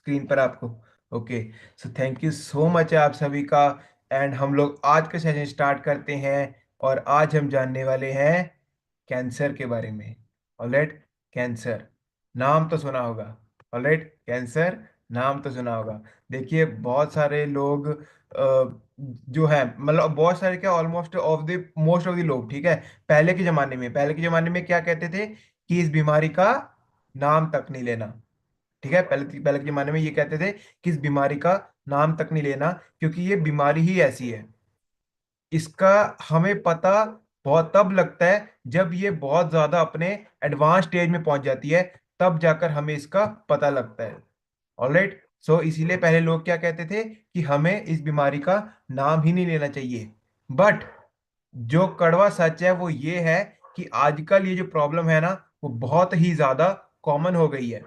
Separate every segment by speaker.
Speaker 1: Screen पर आपको। Okay, so thank you so much आप सभी का। एंड हम लोग आज का सेशन स्टार्ट करते हैं। और आज हम जानने वाले हैं कैंसर के बारे में। ऑलराइट, कैंसर नाम तो सुना होगा। ऑलराइट, कैंसर नाम तो सुना होगा। देखिए बहुत सारे लोग जो है, मतलब बहुत सारे क्या, almost of the most of the लोग, ठीक है, पहले के जमाने में क्या कहते थे कि इस बीमारी का नाम तक नहीं लेना। ठीक है, पहले के जमाने में ये कहते थे कि इस बीमारी का नाम तक नहीं लेना, क्योंकि ये बीमारी ही ऐसी है। इसका हमें पता बहुत तब लगता है जब ये बहुत ज्यादा अपने एडवांस स्टेज में पहुंच जाती है, तब जाकर हमें इसका पता लगता है। ऑलराइट, सो इसीलिए पहले लोग क्या कहते थे कि हमें इस बीमारी का नाम ही नहीं लेना चाहिए। बट जो कड़वा सच है वो ये है कि आजकल ये जो प्रॉब्लम है ना, वो बहुत ही ज्यादा कॉमन हो गई है।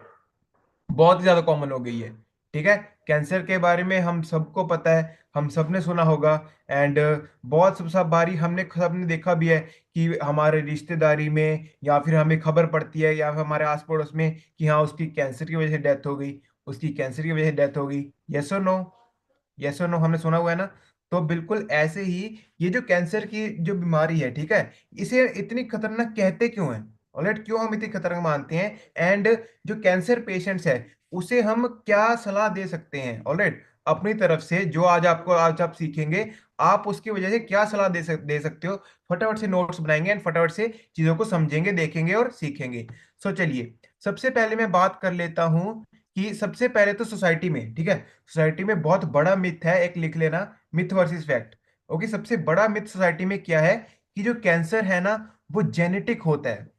Speaker 1: बहुत ही ज्यादा कॉमन हो गई है। ठीक है, कैंसर के बारे में हम सबको पता है, हम सबने सुना होगा। एंड बहुत सब बारी हमने सबने देखा भी है कि हमारे रिश्तेदारी में या फिर हमें खबर पड़ती है या फिर हमारे आस पड़ोस में कि हाँ उसकी कैंसर की वजह से डेथ हो गई, उसकी कैंसर की वजह से डेथ हो गई। यस और नो? यस और नो, हमने सुना हुआ है ना। तो बिल्कुल ऐसे ही ये जो कैंसर की जो बीमारी है, ठीक है, इसे इतनी खतरनाक कहते क्यों है? ऑलराइट, क्यों हम इतनी खतरनाक मानते हैं? एंड जो कैंसर पेशेंट्स है उसे हम क्या सलाह दे सकते हैं? ऑलराइट, अपनी तरफ से जो आज आप सीखेंगे, आप उसकी वजह से क्या सलाह दे सकते हो, फटाफट से नोट्स बनाएंगे एंड फटाफट से चीजों को समझेंगे, देखेंगे और सीखेंगे। सो चलिए, सबसे पहले मैं बात कर लेता हूं कि सबसे पहले तो सोसाइटी में, ठीक है, सोसाइटी में बहुत बड़ा मिथ है, एक लिख लेना, मिथ वर्सेस फैक्ट। ओके, सबसे बड़ा मिथ सोसाइटी में क्या है कि जो कैंसर है ना वो जेनेटिक होता है।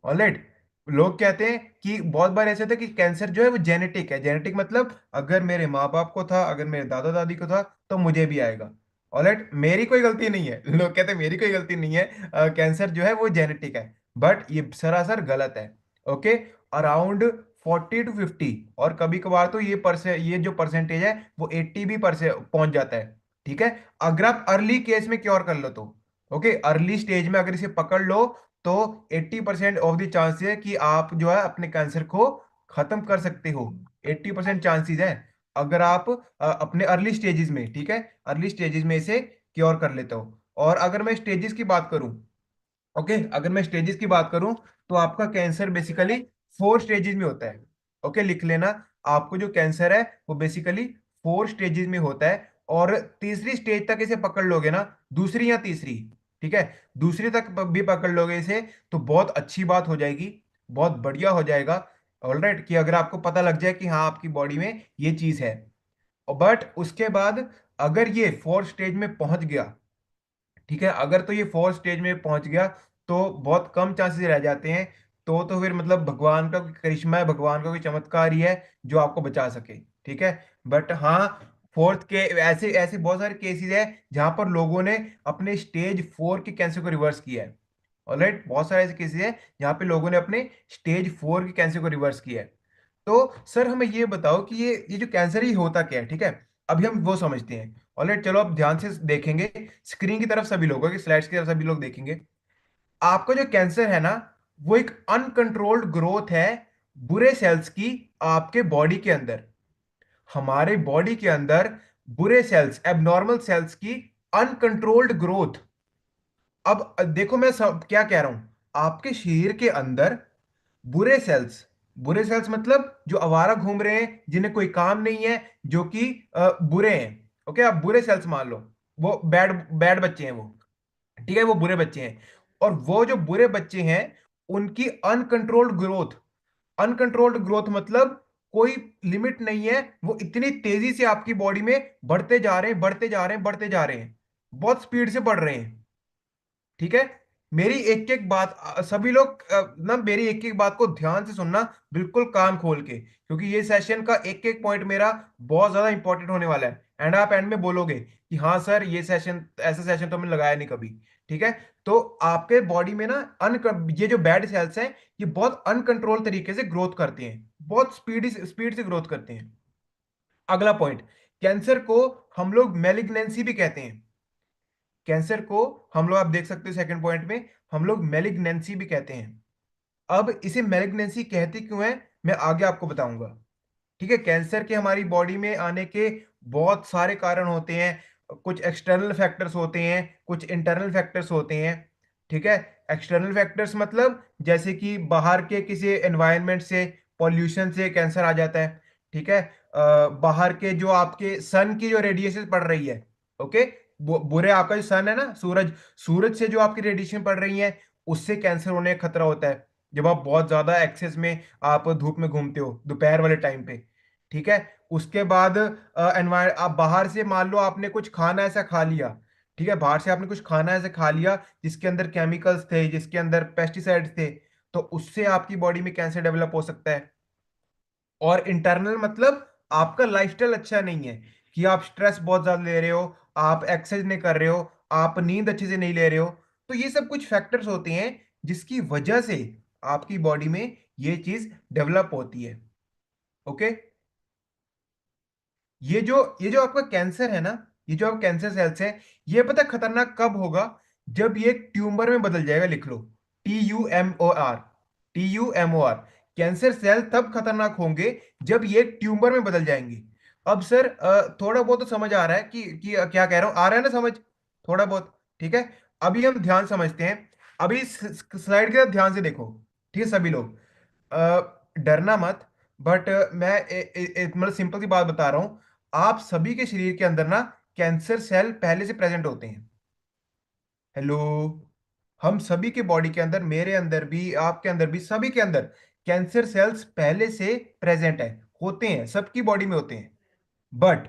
Speaker 1: ऑलराइट, लोग कहते हैं कि बहुत बार ऐसे होता है कि कैंसर जो है वो जेनेटिक है। जेनेटिक मतलब अगर मेरे माँ बाप को था, अगर मेरे दादा दादी को था, तो मुझे भी आएगा। ऑलराइट, मेरी कोई गलती नहीं है। लोग कहते हैं मेरी कोई गलती नहीं है, कैंसर जो है वो जेनेटिक है। बट ये सरासर गलत है। ओके, अराउंड 40 to 50, और कभी कभार तो ये जो परसेंटेज है वो 80 भी पहुंच जाता है। ठीक है, अगर आप अर्ली केस में क्योर कर लो तो, ओके, अर्ली स्टेज में अगर इसे पकड़ लो तो 80% ऑफ द चांसेस है कि आप जो है अपने कैंसर को खत्म कर सकते हो। 80% चांसेस है अगर आप अपने अर्ली स्टेजेस में, ठीक है, अर्ली स्टेजेस में इसे क्योर कर लेते हो। और अगर मैं स्टेजेस की बात करूं, ओके, अगर मैं स्टेजेस की बात करूं तो आपका कैंसर बेसिकली 4 स्टेजेस में होता है। ओके, लिख लेना, आपको जो कैंसर है वो बेसिकली 4 स्टेजेस में होता है। और तीसरी स्टेज तक इसे पकड़ लोगे ना, दूसरी या तीसरी, ठीक है, दूसरी तक भी पकड़ लोगे इसे, तो बहुत अच्छी बात हो जाएगी, बहुत बढ़िया हो जाएगा। ऑलराइट, कि अगर आपको पता लग जाए कि हाँ आपकी बॉडी में ये चीज है। बट उसके बाद अगर ये 4 स्टेज में पहुंच गया, ठीक है, अगर तो ये 4 स्टेज में पहुंच गया तो बहुत कम चांसेस रह जाते हैं। तो फिर मतलब भगवान का कोई करिश्मा है, भगवान का कोई चमत्कार ही है जो आपको बचा सके। ठीक है, बट हाँ, फोर्थ के ऐसे ऐसे बहुत सारे केसेस है जहां पर लोगों ने अपने स्टेज 4 के कैंसर को रिवर्स किया है। ऑलराइट, बहुत सारे ऐसे केसेस है जहां पे लोगों ने अपने स्टेज 4 के कैंसर को रिवर्स किया है। तो सर हमें ये बताओ कि ये जो कैंसर ही होता क्या है? ठीक है, अभी हम वो समझते हैं। ऑलराइट, चलो अब ध्यान से देखेंगे स्क्रीन की तरफ, सभी लोगों की स्लाइड्स की तरफ सभी लोग देखेंगे। आपका जो कैंसर है ना, वो एक अनकंट्रोल्ड ग्रोथ है बुरे सेल्स की आपके बॉडी के अंदर। हमारे बॉडी के अंदर बुरे सेल्स, एबनॉर्मल सेल्स की अनकंट्रोल्ड ग्रोथ। अब देखो मैं सब क्या कह रहा हूं, आपके शरीर के अंदर बुरे सेल्स, बुरे सेल्स मतलब जो आवारा घूम रहे हैं, जिन्हें कोई काम नहीं है, जो कि बुरे हैं। ओके, आप बुरे सेल्स मान लो, वो बैड बैड बच्चे हैं वो, ठीक है, वो बुरे बच्चे हैं। और वो जो बुरे बच्चे हैं उनकी अनकंट्रोल्ड ग्रोथ, अनकंट्रोल्ड ग्रोथ मतलब कोई लिमिट नहीं है, वो इतनी तेजी से आपकी बॉडी में बढ़ते जा रहे हैं, बढ़ते जा रहे हैं, बढ़ते जा रहे हैं, बहुत स्पीड से बढ़ रहे हैं। ठीक है, मेरी एक एक बात सभी लोग ना मेरी एक एक बात को ध्यान से सुनना, बिल्कुल कान खोल के, क्योंकि ये सेशन का एक एक पॉइंट मेरा बहुत ज्यादा इंपॉर्टेंट होने वाला है। एंड आप एंड में बोलोगे कि हाँ सर ये सेशन, ऐसा सेशन तो मैंने लगाया नहीं कभी। ठीक है, तो आपके बॉडी में ना ये जो बैड सेल्स हैं ये बहुत अनकंट्रोल तरीके से ग्रोथ करते हैं, बहुत स्पीड से ग्रोथ करते हैं। अगला पॉइंट, कैंसर को हम लोग मेलिग्नेंसी भी कहते हैं। कैंसर को हम लोग, आप देख सकते हो सेकंड पॉइंट में, हम लोग मेलिग्नेंसी भी कहते हैं। अब इसे मेलिग्नेंसी कहते क्यों है मैं आगे आपको बताऊंगा। ठीक है, कैंसर के हमारी बॉडी में आने के बहुत सारे कारण होते हैं। कुछ एक्सटर्नल फैक्टर्स होते हैं, कुछ इंटरनल फैक्टर्स होते हैं। ठीक है, एक्सटर्नल फैक्टर्स मतलब जैसे कि बाहर के किसी एनवायरनमेंट से, पॉल्यूशन से कैंसर आ जाता है। ठीक है, बाहर के जो आपके सन की जो रेडिएशन पड़ रही है, ओके, बुरे आपका जो सन है ना, सूरज, सूरज से जो आपकी रेडिएशन पड़ रही है, उससे कैंसर होने का खतरा होता है। जब आप बहुत ज्यादा एक्सेस में आप धूप में घूमते हो दोपहर वाले टाइम पे। ठीक है, उसके बाद एनवायर आप बाहर से मान लो आपने कुछ खाना ऐसा खा लिया। ठीक है, बाहर से आपने कुछ खाना ऐसा खा लिया जिसके अंदर केमिकल्स थे, जिसके अंदर पेस्टिसाइड्स थे, तो उससे आपकी बॉडी में कैंसर डेवलप हो सकता है। और इंटरनल मतलब आपका लाइफस्टाइल अच्छा नहीं है, कि आप स्ट्रेस बहुत ज्यादा ले रहे हो, आप एक्सरसाइज नहीं कर रहे हो, आप नींद अच्छे से नहीं ले रहे हो। तो ये सब कुछ फैक्टर्स होते हैं जिसकी वजह से आपकी बॉडी में ये चीज डेवलप होती है। ओके, ये जो आपका कैंसर है ना, ये जो आपका कैंसर सेल्स है, ये पता है खतरनाक कब होगा? जब ये ट्यूमर में बदल जाएगा। लिख लो, TUMOR, TUMOR। कैंसर सेल तब खतरनाक होंगे जब ये ट्यूमर में बदल जाएंगे। अब सर थोड़ा बहुत तो समझ आ रहा है कि क्या कह रहा हूं, आ रहा है ना समझ, थोड़ा बहुत? ठीक है, अभी हम ध्यान समझते हैं। अभी स्लाइड के साथ ध्यान से देखो। ठीक है सभी लोग, डरना मत। बट मैं मतलब सिंपल सी बात बता रहा हूं। आप सभी के शरीर के अंदर ना कैंसर सेल पहले से प्रेजेंट होते हैं। हेलो, हम सभी के बॉडी के अंदर, मेरे अंदर भी, आपके अंदर भी, सभी के अंदर कैंसर सेल्स पहले से प्रेजेंट है, होते हैं, सबकी बॉडी में होते हैं। बट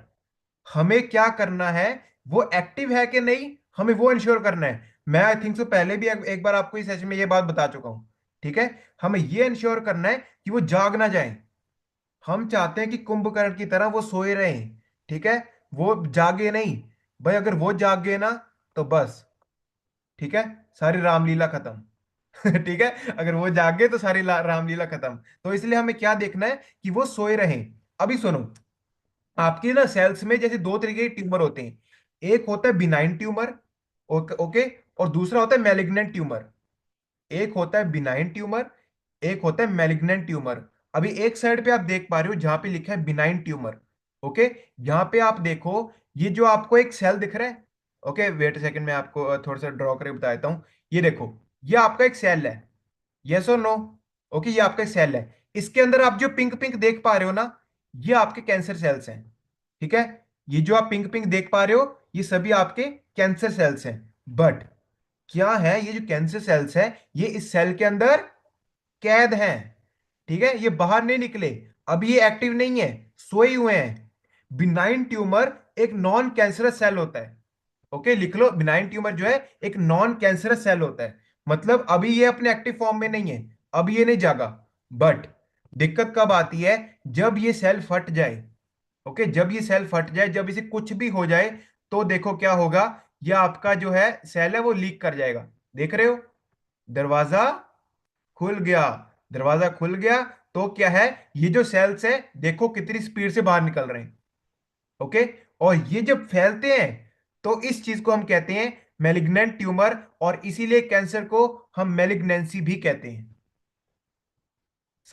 Speaker 1: हमें क्या करना है, वो एक्टिव है कि नहीं, हमें वो इंश्योर करना है। मैं आई थिंक सो पहले भी एक बार आपको इस सेशन में ये बात बता चुका हूं। ठीक है, हमें ये इंश्योर करना है कि वो जाग ना जाए। हम चाहते हैं कि कुंभकर्ण की तरह वो सोए रहें। ठीक है, वो जागे नहीं। भाई अगर वो जाग गए ना, तो बस, ठीक है, सारी रामलीला खत्म। ठीक है, अगर वो जाग गए तो सारी रामलीला खत्म। तो इसलिए हमें क्या देखना है कि वो सोए रहें। अभी सुनो, आपके ना सेल्स में जैसे दो तरीके के ट्यूमर होते हैं। एक होता है बिनाइन ट्यूमर, ओके ओके, और दूसरा होता है मैलिग्नेंट ट्यूमर। एक होता है बिनाइन ट्यूमर, एक होता है मैलिग्नेंट ट्यूमर। अभी एक साइड पे आप देख पा रहे हो जहां पे लिखा है बिनाइन ट्यूमर। ओके, यहाँ पे आप देखो, ये जो आपको एक सेल दिख रहा है, ओके वेट सेकंड में आपको थोड़ा सा ड्रॉ करके बता देता हूँ। ये देखो, ये आपका एक सेल है, यस और नो? ओके, ये आपका एक सेल है। इसके अंदर आप जो पिंक पिंक देख पा रहे हो ना, ये आपके कैंसर सेल्स हैं। ठीक है, ये जो आप पिंक पिंक देख पा रहे हो, ये सभी आपके कैंसर सेल्स हैं। बट क्या है, ये जो कैंसर सेल्स है, ये इस सेल के अंदर कैद हैं। ठीक है, ये बाहर नहीं निकले, अभी ये एक्टिव नहीं है, सोए हुए हैं। बिनाइन ट्यूमर एक नॉन कैंसरस सेल होता है। ओके, लिख लो, बिनाइन ट्यूमर जो है एक नॉन कैंसरस सेल होता है। मतलब अभी ये अपने एक्टिव फॉर्म में नहीं है, अभी ये नहीं जागा। बट दिक्कत कब आती है? जब ये सेल फट जाए। ओके, जब ये सेल फट जाए, जब इसे कुछ भी हो जाए, तो देखो क्या होगा। ये आपका जो है सेल है वो लीक कर जाएगा। देख रहे हो, दरवाजा खुल गया, दरवाजा खुल गया। तो क्या है, ये जो सेल्स है देखो कितनी स्पीड से बाहर निकल रहे हैं। ओके, और ये जब फैलते हैं तो इस चीज को हम कहते हैं मैलिग्नेंट ट्यूमर, और इसीलिए कैंसर को हम मैलिग्नेंसी भी कहते हैं।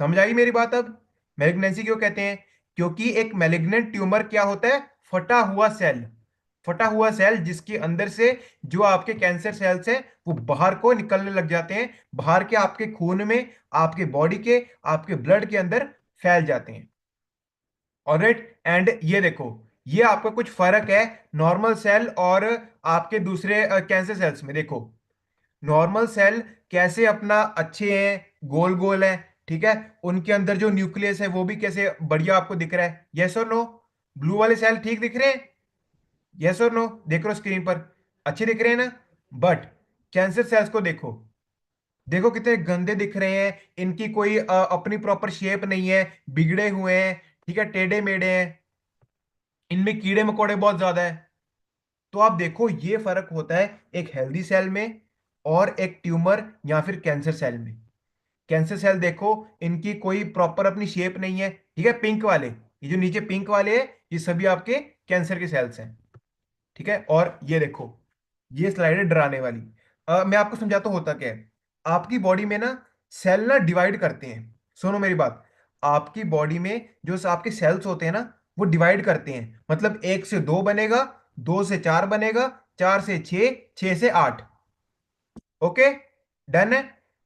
Speaker 1: समझ आई मेरी बात अब? मैलिग्नेंसी क्यों कहते हैं? क्योंकि एक मैलिग्नेंट ट्यूमर क्या होता है? फटा हुआ सेल। फटा हुआ सेल जिसके अंदर से जो आपके कैंसर सेल्स हैं वो बाहर को निकलने लग जाते हैं, बाहर के आपके खून में, आपके बॉडी के, आपके ब्लड के अंदर फैल जाते हैं। ऑलराइट, एंड ये देखो, ये आपका कुछ फर्क है नॉर्मल सेल और आपके दूसरे कैंसर सेल्स में। देखो, नॉर्मल सेल कैसे अपना अच्छे हैं, गोल गोल हैं। ठीक है, उनके अंदर जो न्यूक्लियस है वो भी कैसे बढ़िया आपको दिख रहा है, यस और नो? ब्लू वाले सेल ठीक दिख रहे हैं, यस और नो? देख रहे हो स्क्रीन पर, अच्छे दिख रहे हैं ना? बट कैंसर सेल्स को देखो, देखो कितने गंदे दिख रहे हैं। इनकी कोई अपनी प्रॉपर शेप नहीं है, बिगड़े हुए हैं। ठीक है, टेढ़े मेढ़े हैं, इनमें कीड़े मकोड़े बहुत ज्यादा है। तो आप देखो ये फर्क होता है एक हेल्दी सेल में और एक ट्यूमर या फिर कैंसर सेल में। कैंसर सेल देखो, इनकी कोई प्रॉपर अपनी शेप नहीं है। ठीक है, पिंक वाले, ये जो नीचे पिंक वाले हैं, ये सभी आपके कैंसर के सेल्स हैं। ठीक है, और ये देखो, ये स्लाइड है डराने वाली। मैं आपको समझाता हूं होता क्या है। आपकी बॉडी में ना सेल ना डिवाइड करते हैं। सुनो मेरी बात, आपकी बॉडी में जो आपके सेल्स होते हैं ना, वो डिवाइड करते हैं। मतलब 1 से 2 बनेगा, 2 से 4 बनेगा, 4 से 6, 6 से 8। ओके, डन है।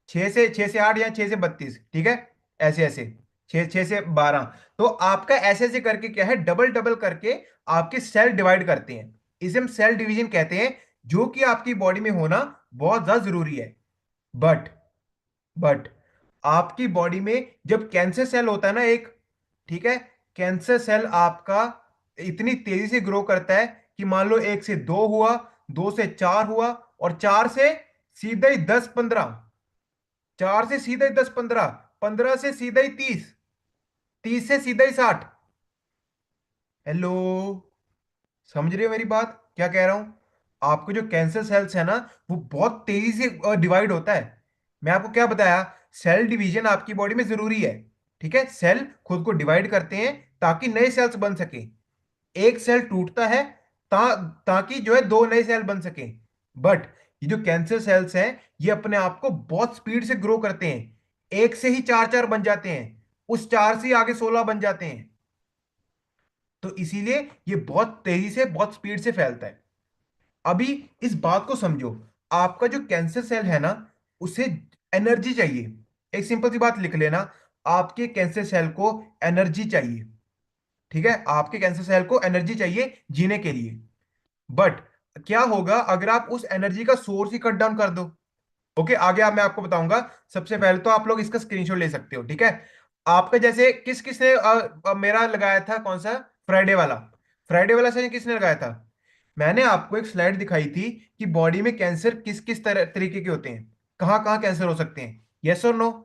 Speaker 1: 6 से 8 या 6 से 32, ठीक है। ऐसे ऐसे 6 से 12। तो आपका ऐसे ऐसे करके क्या है, डबल डबल करके आपके सेल डिवाइड करते हैं। इसे हम सेल डिवीजन कहते हैं, जो कि आपकी बॉडी में होना बहुत ज्यादा जरूरी है। बट बट आपकी बॉडी में जब कैंसर सेल होता है ना एक, ठीक है, कैंसर सेल आपका इतनी तेजी से ग्रो करता है कि मान लो 1 से 2 हुआ, 2 से 4 हुआ, और 4 से सीधा ही 10 15, 4 से सीधा ही 10 15, 15 से सीधा ही 30, 30 से सीधा ही 60। हेलो, समझ रहे हो मेरी बात क्या कह रहा हूं? आपको जो कैंसर सेल्स है ना, वो बहुत तेजी से डिवाइड होता है। मैं आपको क्या बताया, सेल डिवीजन आपकी बॉडी में जरूरी है। ठीक है, सेल खुद को डिवाइड करते हैं ताकि नए सेल्स बन सके। एक सेल टूटता है ताकि जो है दो नए सेल बन सके। बट ये जो कैंसर सेल्स हैं, ये अपने आप को बहुत स्पीड से ग्रो करते हैं। एक से ही चार चार बन जाते हैं, उस 4 से ही आगे 16 बन जाते हैं। तो इसीलिए ये बहुत तेजी से, बहुत स्पीड से फैलता है। अभी इस बात को समझो, आपका जो कैंसर सेल है ना, उसे एनर्जी चाहिए। एक सिंपल सी बात लिख लेना, आपके कैंसर सेल को एनर्जी चाहिए। ठीक है, आपके कैंसर सेल को एनर्जी चाहिए जीने के लिए। बट क्या होगा अगर आप उस एनर्जी का सोर्स ही कट डाउन कर दो? ओके, आगे मैं आपको बताऊंगा। सबसे पहले तो आप लोग इसका स्क्रीनशॉट ले सकते हो, ठीक है। आपका जैसे किस किसने मेरा लगाया था, कौन सा? फ्राइडे वाला। फ्राइडे वाला सेशन किसने लगाया था? मैंने आपको एक स्लाइड दिखाई थी कि बॉडी में कैंसर किस किस तरह तरीके के होते हैं, कहाँ कहाँ कैंसर हो सकते हैं। यस और नो?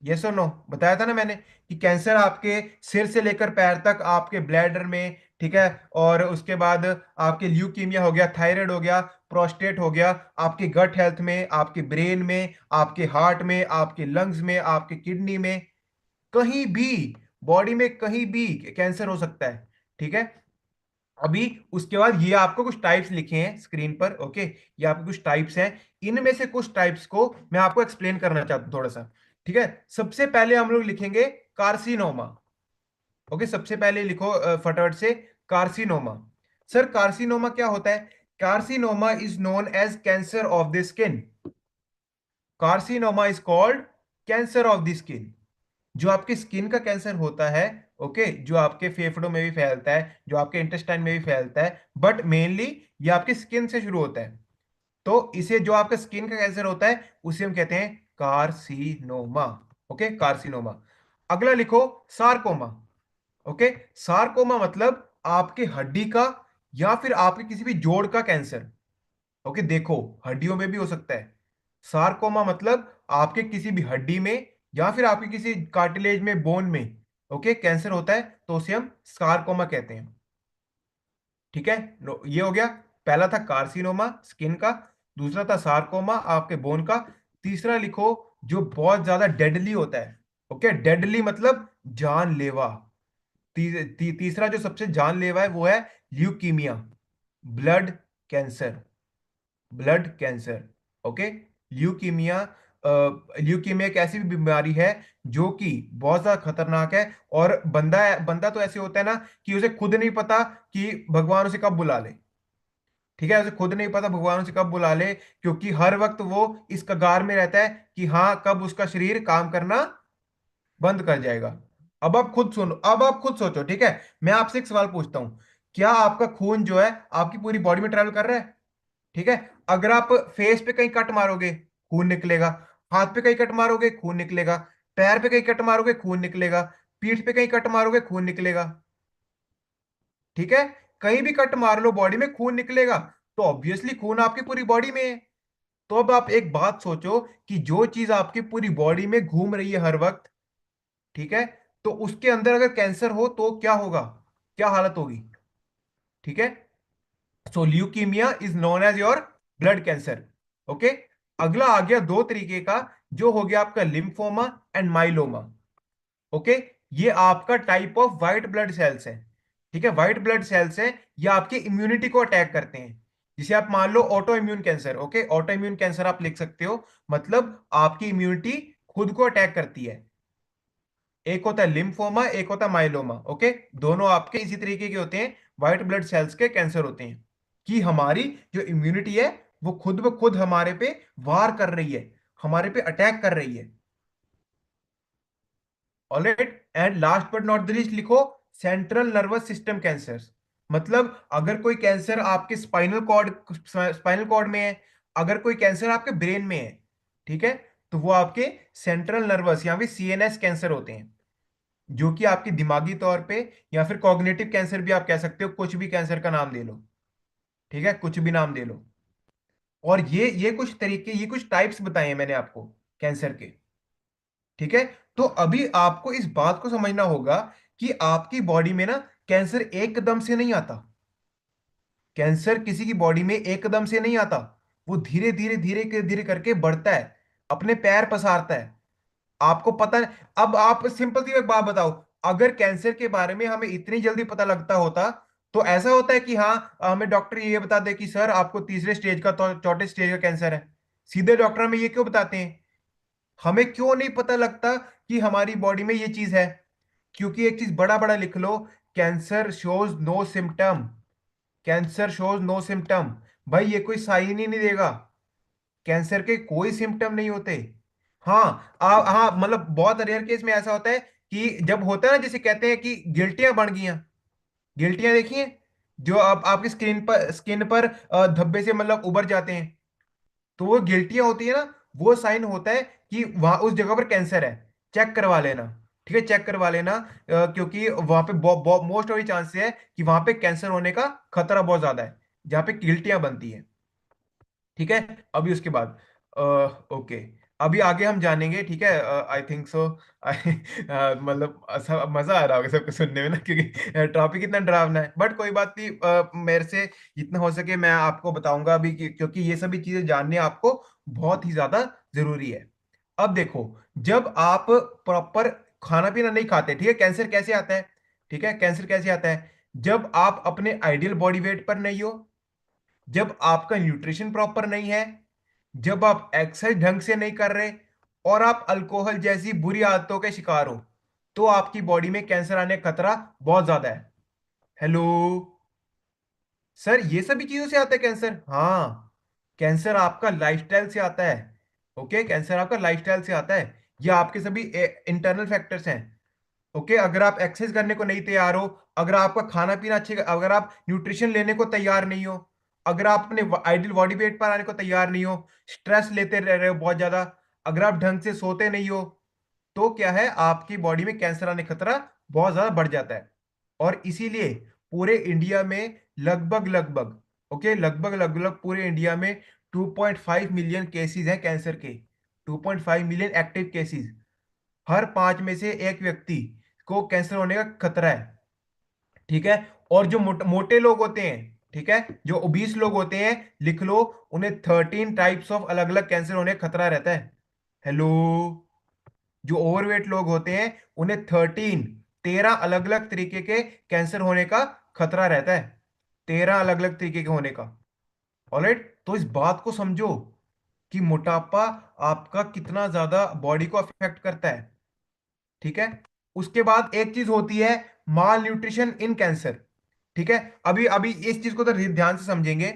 Speaker 1: यस और नो बताया था ना मैंने कि कैंसर आपके सिर से लेकर पैर तक, आपके ब्लैडर में, ठीक है, और उसके बाद आपके ल्यूकीमिया हो गया, थायराइड हो गया, प्रोस्टेट हो गया, आपके गट हेल्थ में, आपके ब्रेन में, आपके हार्ट में, आपके लंग्स में, आपके किडनी में, कहीं भी, बॉडी में कहीं भी कैंसर हो सकता है। ठीक है, अभी उसके बाद ये आपको कुछ टाइप्स लिखे हैं स्क्रीन पर। ओके, ये आपको कुछ टाइप्स हैं। इनमें से कुछ टाइप्स को मैं आपको एक्सप्लेन करना चाहता हूं थोड़ा सा। ठीक है, सबसे पहले हम लोग लिखेंगे कार्सिनोमा। ओके, सबसे पहले लिखो फटाफट से, कार्सिनोमा। सर कार्सिनोमा क्या होता है? Carcinoma is known as cancer of the skin. Carcinoma is called cancer of the skin. जो आपकी स्किन का कैंसर होता है, ओके, जो आपके फेफड़ों में भी फैलता है, जो आपके इंटेस्टाइन में भी फैलता है, बट मेनली ये आपकी स्किन से शुरू होता है। तो इसे, जो आपका स्किन का कैंसर होता है, उसे हम कहते हैं कार्सिनोमा। Okay, carcinoma. अगला लिखो सार्कोमा। ओके, सार्कोमा मतलब आपके हड्डी का या फिर आपके किसी भी जोड़ का कैंसर। ओके, देखो हड्डियों में भी हो सकता है। सार्कोमा मतलब आपके किसी भी हड्डी में या फिर आपके किसी कार्टिलेज में, बोन में, ओके, कैंसर होता है, तो उसे हम सार्कोमा कहते हैं। ठीक है, ये हो गया। पहला था कार्सिनोमा स्किन का, दूसरा था सार्कोमा आपके बोन का, तीसरा लिखो जो बहुत ज्यादा डेडली होता है। ओके, डेडली मतलब जानलेवा। तीसरा जो सबसे जानलेवा है वो है leukaemia, blood cancer. Blood cancer. Okay, leukaemia. Leukaemia एक ऐसी भी बीमारी है जो कि बहुत ज्यादा खतरनाक है। और बंदा बंदा तो ऐसे होता है ना कि उसे खुद नहीं पता कि भगवान उसे कब बुला ले। ठीक है, उसे खुद नहीं पता भगवान उसे कब बुला ले, क्योंकि हर वक्त वो इस कगार में रहता है कि हाँ, कब उसका शरीर काम करना बंद कर जाएगा। अब आप खुद सुनो, अब आप खुद सोचो, ठीक है। मैं आपसे एक सवाल पूछता हूं, क्या आपका खून जो है आपकी पूरी बॉडी में ट्रैवल कर रहा है? ठीक है, अगर आप फेस पे कहीं कट मारोगे, खून निकलेगा। हाथ पे कहीं कट मारोगे, खून निकलेगा। पैर पे कहीं कट मारोगे, खून निकलेगा। पीठ पे कहीं कट मारोगे, खून निकलेगा। ठीक है, कहीं भी कट मार लो बॉडी में, खून निकलेगा। तो ऑब्वियसली खून आपकी पूरी बॉडी में है। तो अब आप एक बात सोचो कि जो चीज आपकी पूरी बॉडी में घूम रही है हर वक्त, ठीक है, तो उसके अंदर अगर कैंसर हो तो क्या होगा, क्या हालत होगी? ठीक है, so leukemia is known as your blood cancer. Okay, अगला आ गया दो तरीके का, जो हो गया आपका लिम्फोमा एंड माइलोमा। ओके, ये आपका type of white blood cells है। ठीक है, व्हाइट ब्लड सेल्स है, ये आपके इम्यूनिटी को अटैक करते हैं। जिसे आप मान लो auto immune cancer. Okay, auto immune cancer आप लिख सकते हो, मतलब आपकी इम्यूनिटी खुद को अटैक करती है। एक होता है लिम्फोमा, एक होता है माइलोमा। ओके, दोनों आपके इसी तरीके के होते हैं, व्हाइट ब्लड सेल्स के कैंसर होते हैं। कि हमारी जो इम्यूनिटी है वो खुद ब खुद हमारे पे वार कर रही है, हमारे पे अटैक कर रही है। Alright, and last but not the least लिखो, सेंट्रल नर्वस सिस्टम कैंसर। मतलब अगर कोई कैंसर आपके स्पाइनल कॉर्ड में है, अगर कोई कैंसर आपके ब्रेन में है, ठीक है, तो वो आपके सेंट्रल नर्वस या फिर सीएनएस कैंसर होते हैं, जो कि आपकी दिमागी तौर पे, या फिर कॉग्निटिव कैंसर भी आप कह सकते हो, कुछ भी कैंसर का नाम ले लो, ठीक है, कुछ भी नाम दे लो। और ये कुछ तरीके, ये कुछ टाइप्स बताए हैं मैंने आपको कैंसर के, ठीक है। तो अभी आपको इस बात को समझना होगा कि आपकी बॉडी में ना कैंसर एकदम से नहीं आता। कैंसर किसी की बॉडी में एकदम से नहीं आता, वो धीरे धीरे धीरे धीरे करके बढ़ता है, अपने पैर पसारता है। आपको पता है। अब आप सिंपल सी एक बात बताओ, अगर कैंसर के बारे में हमें इतनी जल्दी पता लगता होता, तो ऐसा होता है कि हाँ हमें डॉक्टर ये बता दे कि सर आपको तीसरे स्टेज का, तो चौथे स्टेज का कैंसर है, सीधे डॉक्टर हमें ये क्यों बताते हैं? हमें क्यों नहीं पता लगता कि हमारी बॉडी में ये चीज है? क्योंकि एक चीज बड़ा बड़ा लिख लो, cancer shows no symptom. Cancer shows no symptom. भाई ये कोई साइन ही नहीं देगा, कैंसर के कोई सिम्टम नहीं होते। हाँ, हाँ मतलब बहुत रेयर केस में ऐसा होता है कि जब होता है ना, जैसे कहते हैं कि गिल्टियां बन गई हैं। गिल्टियां देखी हैं, जो आप आपकी स्किन पर धब्बे से मतलब उभर जाते हैं, तो वो गिल्टियां होती है ना, वो साइन होता है कि वहां उस जगह पर कैंसर है। चेक करवा लेना, ठीक है, चेक करवा लेना, क्योंकि वहां पे मोस्ट ऑफ चांस है कि वहां पे कैंसर होने का खतरा बहुत ज्यादा है, जहाँ पे गिल्टियां बनती है। ठीक है, अभी उसके बाद ओके, अभी आगे हम जानेंगे, ठीक है। आई थिंक सो मतलब मजा आ रहा होगा सबको सुनने में ना, क्योंकि टॉपिक इतना डरावना है, बट कोई बात नहीं, मेरे से जितना हो सके मैं आपको बताऊंगा अभी, क्योंकि ये सभी चीजें जानने आपको बहुत ही ज्यादा जरूरी है। अब देखो, जब आप प्रॉपर खाना पीना नहीं खाते, ठीक है, कैंसर कैसे आता है? ठीक है, कैंसर कैसे आता है? जब आप अपने आइडियल बॉडी वेट पर नहीं हो, जब आपका न्यूट्रिशन प्रॉपर नहीं है, जब आप एक्सरसाइज ढंग से नहीं कर रहे, और आप अल्कोहल जैसी बुरी आदतों के शिकार हो, तो आपकी बॉडी में कैंसर आने का खतरा बहुत ज्यादा है। हेलो सर, ये सभी चीजों से आता है कैंसर? हाँ, कैंसर आपका लाइफस्टाइल से आता है। ओके, कैंसर आपका लाइफस्टाइल से आता है। ये आपके सभी इंटरनल फैक्टर्स हैं। ओके, अगर आप एक्सरसाइज करने को नहीं तैयार हो, अगर आपका खाना पीना अच्छे, अगर आप न्यूट्रिशन लेने को तैयार नहीं हो, अगर आप अपने आइडियल बॉडी वेट पर आने को तैयार नहीं हो, स्ट्रेस लेते रह रहे हो बहुत ज्यादा, अगर आप ढंग से सोते नहीं हो, तो क्या है, आपकी बॉडी में कैंसर आने का खतरा बहुत ज्यादा बढ़ जाता है। और इसीलिए पूरे इंडिया में लगभग लगभग, ओके, लगभग लगभग पूरे इंडिया में 2.5 मिलियन केसेस हैं कैंसर के। 2.5 मिलियन एक्टिव केसेस। हर 5 में से एक व्यक्ति को कैंसर होने का खतरा है, ठीक है। और जो मोटे लोग होते हैं, ठीक है, जो ओबीस लोग होते हैं, लिख लो, उन्हें 13 टाइप्स ऑफ अलग अलग कैंसर होने का खतरा रहता है। हेलो, जो ओवरवेट लोग होते हैं, उन्हें 13 अलग अलग तरीके के कैंसर होने का खतरा रहता है। 13 अलग अलग तरीके के होने का। ऑलराइट, तो इस बात को समझो कि मोटापा आपका कितना ज्यादा बॉडी को अफेक्ट करता है, ठीक है। उसके बाद एक चीज होती है, माल न्यूट्रिशन इन कैंसर, ठीक है। अभी अभी इस चीज को तो ध्यान से समझेंगे।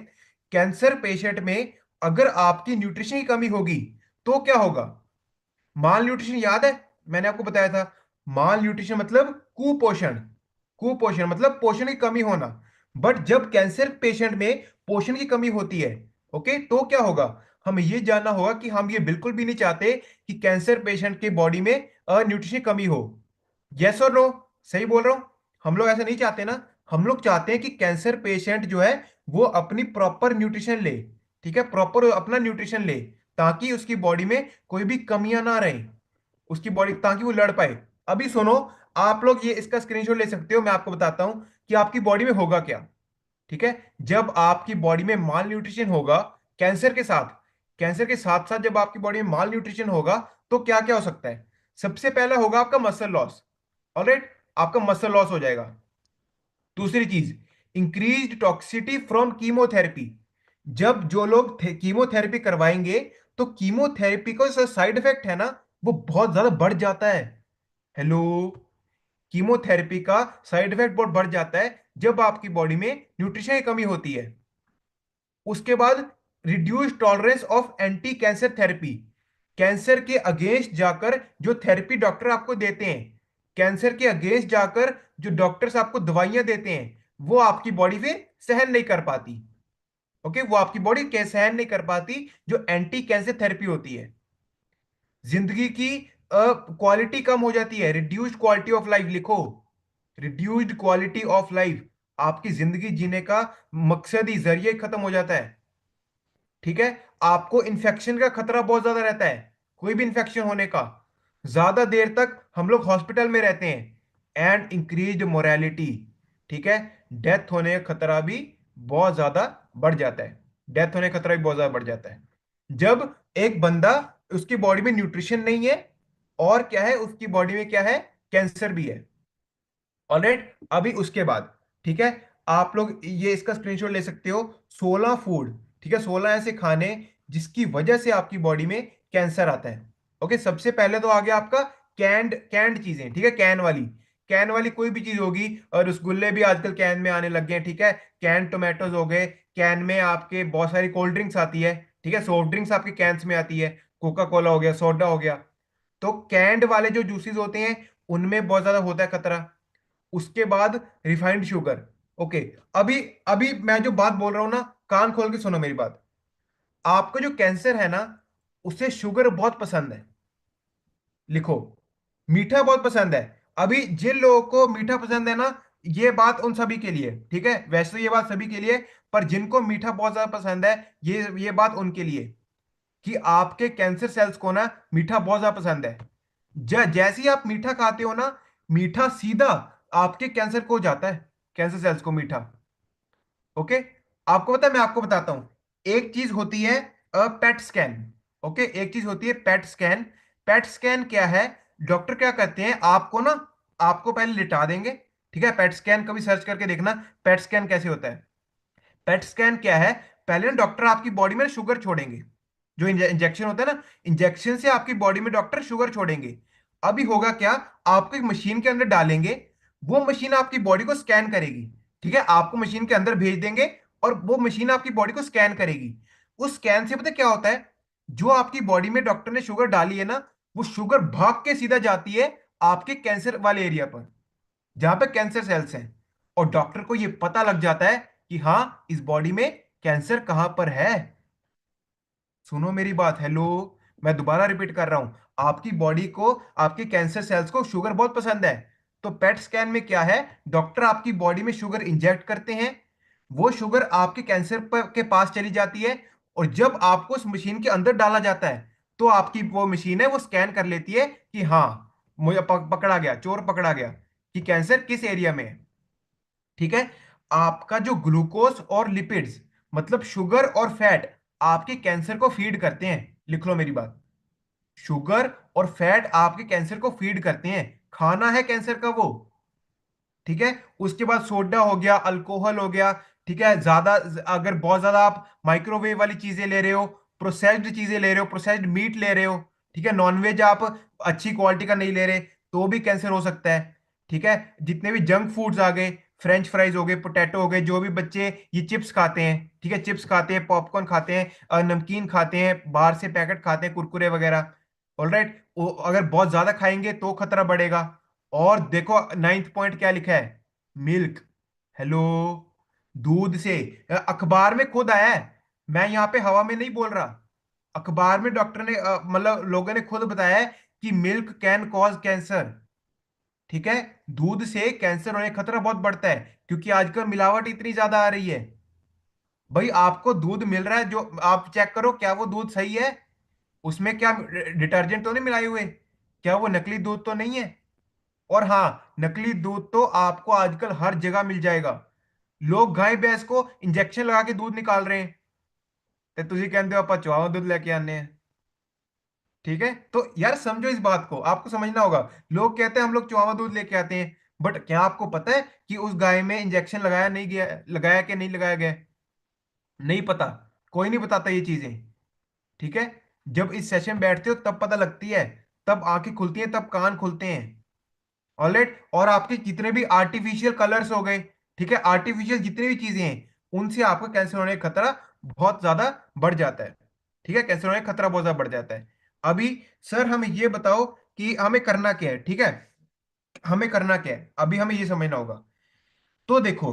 Speaker 1: कैंसर पेशेंट में अगर आपकी न्यूट्रिशन की कमी होगी, तो क्या होगा? माल न्यूट्रिशन याद है, मैंने आपको बताया था, माल न्यूट्रिशन मतलब कुपोषण। कुपोषण मतलब पोषण की कमी होना। बट जब कैंसर पेशेंट में पोषण की कमी होती है, ओके, तो क्या होगा? हमें यह जानना होगा कि हम ये बिल्कुल भी नहीं चाहते कि कैंसर पेशेंट की बॉडी में न्यूट्रिशन की कमी हो। यस और नो? सही बोल रहा हूं? हम लोग ऐसा नहीं चाहते ना। हम लोग चाहते हैं कि कैंसर पेशेंट जो है वो अपनी प्रॉपर न्यूट्रिशन ले, ठीक है, प्रॉपर अपना न्यूट्रिशन ले, ताकि उसकी बॉडी में कोई भी कमियां ना रहे, उसकी बॉडी, ताकि वो लड़ पाए। अभी सुनो, आप लोग ये इसका स्क्रीनशॉट ले सकते हो, मैं आपको बताता हूं कि आपकी बॉडी में होगा क्या, ठीक है। जब आपकी बॉडी में माल न्यूट्रिशन होगा, कैंसर के साथ, कैंसर के साथ साथ जब आपकी बॉडी में माल न्यूट्रिशन होगा, तो क्या क्या हो सकता है? सबसे पहला होगा आपका मसल लॉस। ऑलराइट, आपका मसल लॉस हो जाएगा। दूसरी चीज, इंक्रीज टॉक्सिटी फ्रॉम कीमोथेरेपी। जब जो लोग कीमोथेरेपी करवाएंगे, तो कीमोथेरेपी का जो साइड इफेक्ट है ना, वो बहुत ज्यादा बढ़ जाता है। हेलो। कीमोथेरेपी का साइड इफेक्ट बहुत बढ़ जाता है जब आपकी बॉडी में न्यूट्रिशन की कमी होती है। उसके बाद reduce tolerance of anti cancer therapy. Cancer के अगेंस्ट जाकर जो थेरेपी डॉक्टर आपको देते हैं, कैंसर के अगेंस्ट जाकर जो डॉक्टर्स आपको दवाइयां देते हैं, वो आपकी बॉडी पे सहन नहीं कर पाती। ओके, वो आपकी बॉडी सहन नहीं कर पाती जो एंटी कैंसर थेरेपी होती है। जिंदगी की क्वालिटी कम हो जाती है, रिड्यूस्ड क्वालिटी ऑफ लाइफ लिखो। रिड्यूस्ड क्वालिटी ऑफ लाइफ, आपकी जिंदगी जीने का मकसद ही जरिए खत्म हो जाता है। ठीक है। आपको इन्फेक्शन का खतरा बहुत ज्यादा रहता है, कोई भी इन्फेक्शन होने का। ज्यादा देर तक हम लोग हॉस्पिटल में रहते हैं एंड इंक्रीज मोरालिटी। ठीक है। डेथ होने का खतरा भी बहुत ज्यादा बढ़ जाता है। डेथ होने का खतरा भी बहुत ज्यादा बढ़ जाता है जब एक बंदा, उसकी बॉडी में न्यूट्रिशन नहीं है, और क्या है उसकी बॉडी में, क्या है, कैंसर भी है। ऑलराइट, अभी उसके बाद, ठीक है, आप लोग ये इसका स्क्रीनशॉट ले सकते हो। 16 फूड, ठीक है, 16 ऐसे खाने जिसकी वजह से आपकी बॉडी में कैंसर आता है। ओके, सबसे पहले तो आ गया आपका कैंड कैंड चीजें, ठीक है, कैन वाली कोई भी चीज होगी, और रसगुल्ले भी आजकल कैन में आने लग गए हैं। ठीक है, कैन टोमेटोज हो गए, कैन में आपके बहुत सारी कोल्ड ड्रिंक्स आती है। ठीक है, सॉफ्ट ड्रिंक्स आपके कैंस में आती है, कोका कोला हो गया, सोडा हो गया। तो कैंड वाले जो जूसेस होते हैं उनमें बहुत ज्यादा होता है खतरा। उसके बाद रिफाइंड शुगर। ओके, अभी अभी मैं जो बात बोल रहा हूं ना, कान खोल के सुनो मेरी बात। आपका जो कैंसर है ना, उसे शुगर बहुत पसंद है। लिखो, मीठा बहुत पसंद है। अभी जिन लोगों को मीठा पसंद है ना, ये बात उन सभी के लिए, ठीक है, वैसे तो ये बात सभी के लिए, पर जिनको मीठा बहुत ज्यादा पसंद है, ये बात उनके लिए, कि आपके कैंसर सेल्स को ना मीठा बहुत ज्यादा पसंद है। जैसे ही आप मीठा खाते हो ना, मीठा सीधा आपके कैंसर को जाता है, कैंसर सेल्स को मीठा। ओके, आपको पता है, मैं आपको बताता हूं। एक चीज होती है पेट स्कैन। ओके, एक चीज होती है पेट स्कैन। पेट स्कैन क्या है? डॉक्टर क्या करते हैं, आपको ना, आपको पहले लिटा देंगे। ठीक है, पेट स्कैन कभी सर्च करके देखना, पेट स्कैन कैसे होता है। पेट स्कैन क्या है? पहले ना डॉक्टर आपकी बॉडी में शुगर छोड़ेंगे, जो इंजेक्शन होता है ना, इंजेक्शन से आपकी बॉडी में डॉक्टर शुगर छोड़ेंगे। अभी होगा क्या, आपको एक मशीन के अंदर डालेंगे, वो मशीन आपकी बॉडी को स्कैन करेगी। ठीक है, आपको मशीन के अंदर भेज देंगे, और वो मशीन आपकी बॉडी को स्कैन करेगी। उस स्कैन से पता है क्या होता है, जो आपकी बॉडी में डॉक्टर ने शुगर डाली है ना, वो शुगर भाग के सीधा जाती है आपके कैंसर वाले एरिया पर, जहां पे कैंसर सेल्स हैं। और डॉक्टर को ये पता लग जाता है कि हाँ, इस बॉडी में कैंसर कहां पर है। सुनो मेरी बात, हेलो, मैं दोबारा रिपीट कर रहा हूं। आपकी बॉडी को, आपके कैंसर सेल्स को शुगर बहुत पसंद है। तो पेट स्कैन में क्या है, डॉक्टर आपकी बॉडी में शुगर इंजेक्ट करते हैं, वो शुगर आपके कैंसर के पास चली जाती है, और जब आपको उस मशीन के अंदर डाला जाता है, तो आपकी वो मशीन है, वो स्कैन कर लेती है कि हाँ, मुझे पकड़ा गया, चोर पकड़ा गया, कि कैंसर किस एरिया में है। ठीक है। आपका जो ग्लूकोज और लिपिड्स, मतलब शुगर और फैट, आपके कैंसर को फीड करते हैं। लिख लो मेरी बात, शुगर और फैट आपके कैंसर को फीड करते हैं, खाना है कैंसर का वो। ठीक है। उसके बाद सोडा हो गया, अल्कोहल हो गया। ठीक है, ज्यादा, अगर बहुत ज्यादा आप माइक्रोवेव वाली चीजें ले रहे हो, प्रोसेस्ड चीजें ले रहे हो, प्रोसेस्ड मीट ले रहे हो, ठीक है, नॉनवेज आप अच्छी क्वालिटी का नहीं ले रहे, तो भी कैंसर हो सकता है। ठीक है। जितने भी जंक फूड्स आ गए, फ्रेंच फ्राइज हो गए, पोटैटो हो गए, जो भी बच्चे ये चिप्स खाते हैं, ठीक है, चिप्स खाते हैं, पॉपकॉर्न खाते हैं, नमकीन खाते हैं, बाहर से पैकेट खाते हैं, कुरकुरे वगैरह। ऑलराइट, अगर बहुत ज्यादा खाएंगे तो खतरा बढ़ेगा। और देखो, नाइन्थ पॉइंट क्या लिखा है, मिल्क। हेलो, दूध से, अखबार में खुद आया है, मैं यहाँ पे हवा में नहीं बोल रहा। अखबार में डॉक्टर ने, मतलब लोगों ने खुद बताया है कि मिल्क कैन कॉज कैंसर। ठीक है, दूध से कैंसर होने का खतरा बहुत बढ़ता है, क्योंकि आजकल मिलावट इतनी ज्यादा आ रही है। भाई, आपको दूध मिल रहा है, जो आप चेक करो क्या वो दूध सही है, उसमें क्या डिटर्जेंट तो नहीं मिलाए हुए, क्या वो नकली दूध तो नहीं है। और हाँ, नकली दूध तो आपको आजकल हर जगह मिल जाएगा। लोग गाय भैंस को इंजेक्शन लगा के दूध निकाल रहे हैं, तो तुझे कहते हो आप चुआवा दूध लेके आने हैं। ठीक है, तो यार समझो इस बात को, आपको समझना होगा। लोग कहते हैं हम लोग चुआवा दूध लेके आते हैं, बट क्या आपको पता है कि उस गाय में इंजेक्शन लगाया नहीं गया, लगाया कि नहीं लगाया गया? नहीं पता, कोई नहीं बताता ये चीजें। ठीक है, जब इस सेशन बैठते हो तब पता लगती है, तब आंखें खुलती हैं, तब कान खुलते हैं। ऑलराइट, और आपके जितने भी आर्टिफिशियल कलर्स हो गए, ठीक है, आर्टिफिशियल जितनी भी चीजें हैं, उनसे आपका कैंसर होने का खतरा बहुत ज्यादा बढ़ जाता है। ठीक है, कैंसर होने का खतरा बहुत ज्यादा बढ़ जाता है। अभी सर हमें ये बताओ कि हमें करना क्या है, ठीक है, हमें करना क्या है, अभी हमें ये समझना होगा। तो देखो,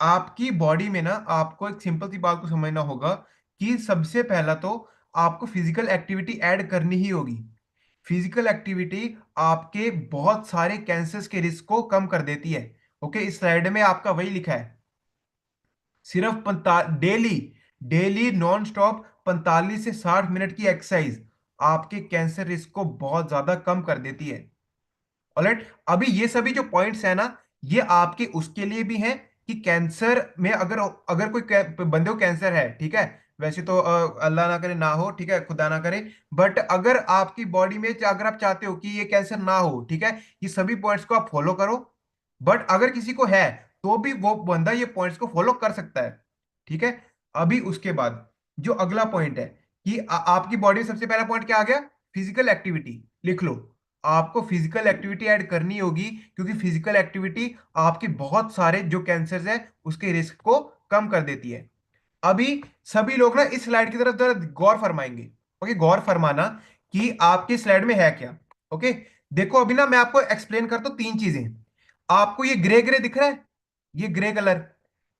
Speaker 1: आपकी बॉडी में ना आपको एक सिंपल सी बात को समझना होगा कि सबसे पहला तो आपको फिजिकल एक्टिविटी ऐड करनी ही होगी। फिजिकल एक्टिविटी आपके बहुत सारे कैंसर्स के रिस्क को कम कर देती है। ओके, इस स्लाइड में आपका वही लिखा है, सिर्फ डेली, डेली नॉन स्टॉप 45 से 60 मिनट की एक्सरसाइज आपके कैंसर रिस्क को बहुत ज्यादा कम कर देती है। ऑलराइट, अभी ये सभी जो पॉइंट्स है ना, ये आपके उसके लिए भी हैं कि कैंसर में अगर अगर कोई बंदे को कैंसर है, ठीक है, वैसे तो अल्लाह ना करे ना हो, ठीक है, खुदा ना करे, बट अगर आपकी बॉडी में अगर आप चाहते हो कि ये कैंसर ना हो, ठीक है, ये सभी पॉइंट्स को आप फॉलो करो। बट अगर किसी को है तो भी वो बंदा ये पॉइंट्स को फॉलो कर सकता है। ठीक है, अभी उसके बाद जो अगला पॉइंट है कि आपकी बॉडी में सबसे पहला पॉइंट क्या आ गया, फिजिकल एक्टिविटी। लिख लो, आपको फिजिकल एक्टिविटी ऐड करनी होगी, क्योंकि फिजिकल एक्टिविटी आपके बहुत सारे जो कैंसर्स है उसके रिस्क को कम कर देती है। अभी सभी लोग ना इस स्लाइड की तरफ जरा गौर फरमाएंगे। ओके, गौर फरमाना कि आपकी स्लाइड में है क्या। ओके, देखो अभी ना मैं आपको एक्सप्लेन करता हूं तीन चीजें। आपको ये ग्रे ग्रे दिख रहा है, ये ग्रे कलर,